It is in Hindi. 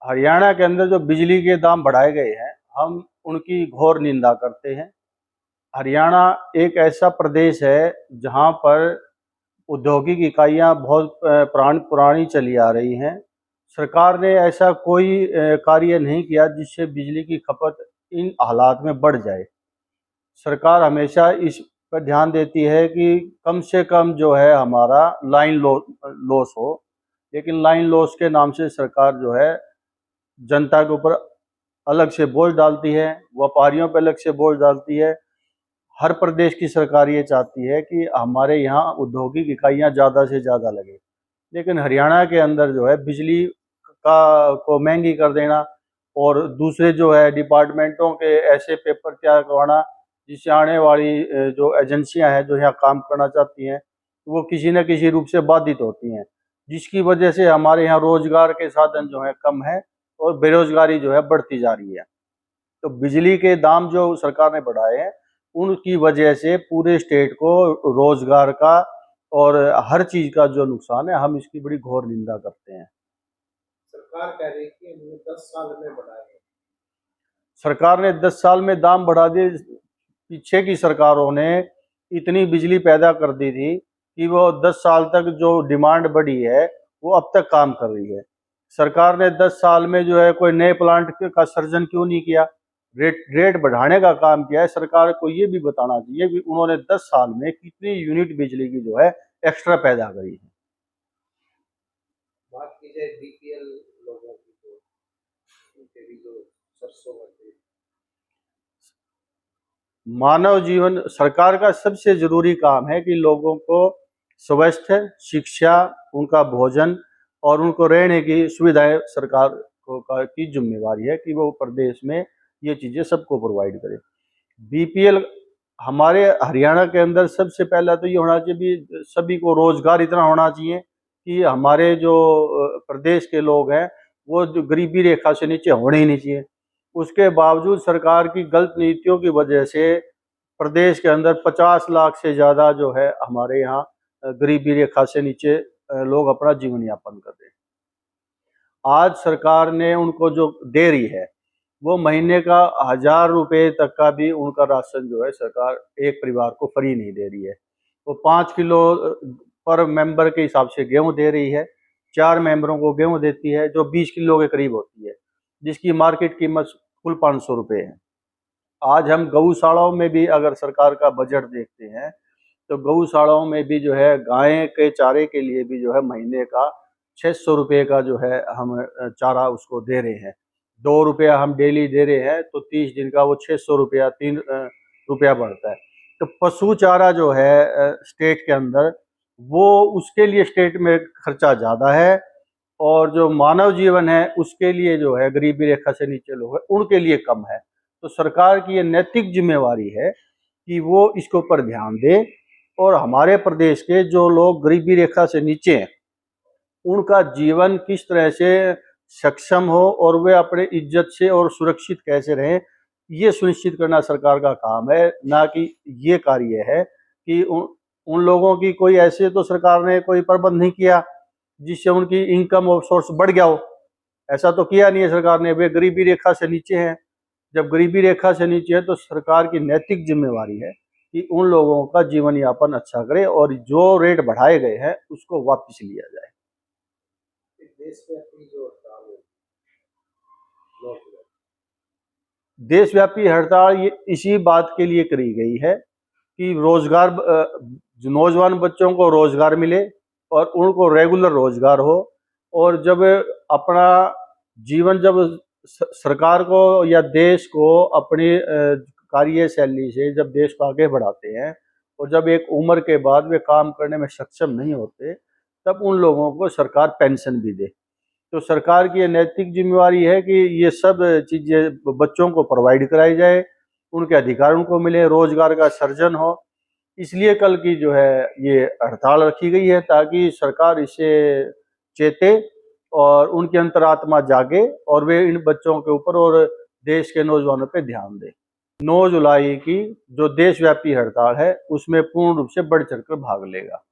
हरियाणा के अंदर जो बिजली के दाम बढ़ाए गए हैं, हम उनकी घोर निंदा करते हैं। हरियाणा एक ऐसा प्रदेश है जहाँ पर औद्योगिक इकाइयाँ बहुत पुरानी चली आ रही हैं। सरकार ने ऐसा कोई कार्य नहीं किया जिससे बिजली की खपत इन हालात में बढ़ जाए। सरकार हमेशा इस पर ध्यान देती है कि कम से कम जो है हमारा लॉस हो, लेकिन लाइन लॉस के नाम से सरकार जो है जनता के ऊपर अलग से बोझ डालती है, व्यापारियों पर अलग से बोझ डालती है। हर प्रदेश की सरकार ये चाहती है कि हमारे यहाँ औद्योगिक इकाइयाँ ज़्यादा से ज़्यादा लगे, लेकिन हरियाणा के अंदर जो है बिजली का को महंगी कर देना और दूसरे जो है डिपार्टमेंटों के ऐसे पेपर तैयार करवाना जिससे आने वाली जो एजेंसियां हैं जो यहाँ काम करना चाहती हैं वो किसी न किसी रूप से बाधित होती हैं, जिसकी वजह से हमारे यहाँ रोजगार के साधन जो है कम है और बेरोजगारी जो है बढ़ती जा रही है। तो बिजली के दाम जो सरकार ने बढ़ाए हैं उनकी वजह से पूरे स्टेट को रोजगार का और हर चीज का जो नुकसान है, हम इसकी बड़ी घोर निंदा करते हैं। सरकार कह रही है कि हमने 10 साल में बढ़ाए हैं। सरकार ने 10 साल में दाम बढ़ा दिए। पीछे की सरकारों ने इतनी बिजली पैदा कर दी थी कि वो 10 साल तक जो डिमांड बढ़ी है वो अब तक काम कर रही है। सरकार ने 10 साल में जो है कोई नए प्लांट का सर्जन क्यों नहीं किया, रेट बढ़ाने का काम किया है। सरकार को ये भी बताना चाहिए कि उन्होंने 10 साल में कितनी यूनिट बिजली की जो है एक्स्ट्रा पैदा करी है। बात की जाए बीपीएल लोगों की, तो उनके भी जो सरसों होते हैं। मानव जीवन सरकार का सबसे जरूरी काम है कि लोगों को स्वास्थ्य, शिक्षा, उनका भोजन और उनको रहने की सुविधाएं सरकार की जिम्मेवारी है कि वो प्रदेश में ये चीज़ें सबको प्रोवाइड करे। बीपीएल हमारे हरियाणा के अंदर सबसे पहला तो ये होना चाहिए भी सभी को रोजगार इतना होना चाहिए कि हमारे जो प्रदेश के लोग हैं वो जो गरीबी रेखा से नीचे होने ही नहीं चाहिए। उसके बावजूद सरकार की गलत नीतियों की वजह से प्रदेश के अंदर 50 लाख से ज़्यादा जो है हमारे यहाँ गरीबी रेखा से नीचे लोग अपना जीवन यापन कर रहे हैं। आज सरकार ने उनको जो दे रही है वो महीने का 1000 रुपये तक का भी उनका राशन जो है सरकार एक परिवार को फ्री नहीं दे रही है। वो 5 किलो पर मेंबर के हिसाब से गेहूं दे रही है। 4 मेंबरों को गेहूं देती है जो 20 किलो के करीब होती है, जिसकी मार्केट कीमत कुल 500 रुपये है। आज हम गौशालाओं में भी अगर सरकार का बजट देखते हैं तो गौशालाओं में भी जो है गाय के चारे के लिए भी जो है महीने का 600 रुपये का जो है हम चारा उसको दे रहे हैं। 2 रुपया हम डेली दे रहे हैं तो 30 दिन का वो 600 रुपया 3 रुपया बढ़ता है। तो पशु चारा जो है स्टेट के अंदर वो उसके लिए स्टेट में खर्चा ज़्यादा है और जो मानव जीवन है उसके लिए जो है गरीबी रेखा से नीचे लोग हैं उनके लिए कम है। तो सरकार की ये नैतिक जिम्मेवारी है कि वो इसके ऊपर ध्यान दे और हमारे प्रदेश के जो लोग गरीबी रेखा से नीचे हैं उनका जीवन किस तरह से सक्षम हो और वे अपने इज्जत से और सुरक्षित कैसे रहें, ये सुनिश्चित करना सरकार का काम है, ना कि ये कार्य है कि उन लोगों की कोई ऐसे तो सरकार ने कोई प्रबंध नहीं किया जिससे उनकी इनकम और सोर्स बढ़ गया हो। ऐसा तो किया नहीं है सरकार ने। वे गरीबी रेखा से नीचे हैं। जब गरीबी रेखा से नीचे है तो सरकार की नैतिक जिम्मेवारी है कि उन लोगों का जीवन यापन अच्छा करे और जो रेट बढ़ाए गए हैं उसको वापस लिया जाए। देशव्यापी जो हड़ताल है, देशव्यापी हड़ताल ये इसी बात के लिए करी गई है कि रोजगार जो नौजवान बच्चों को रोजगार मिले और उनको रेगुलर रोजगार हो। और जब अपना जीवन जब सरकार को या देश को अपनी कार्यशैली से जब देश को आगे बढ़ाते हैं और जब एक उम्र के बाद वे काम करने में सक्षम नहीं होते तब उन लोगों को सरकार पेंशन भी दे। तो सरकार की ये नैतिक जिम्मेवारी है कि ये सब चीज़ें बच्चों को प्रोवाइड कराई जाए, उनके अधिकार उनको मिले, रोजगार का सर्जन हो। इसलिए कल की जो है ये हड़ताल रखी गई है ताकि सरकार इसे चेते और उनकी अंतरात्मा जागे और वे इन बच्चों के ऊपर और देश के नौजवानों पे ध्यान दें। 9 जुलाई की जो देशव्यापी हड़ताल है उसमें पूर्ण रूप से बढ़ चढ़कर भाग लेगा।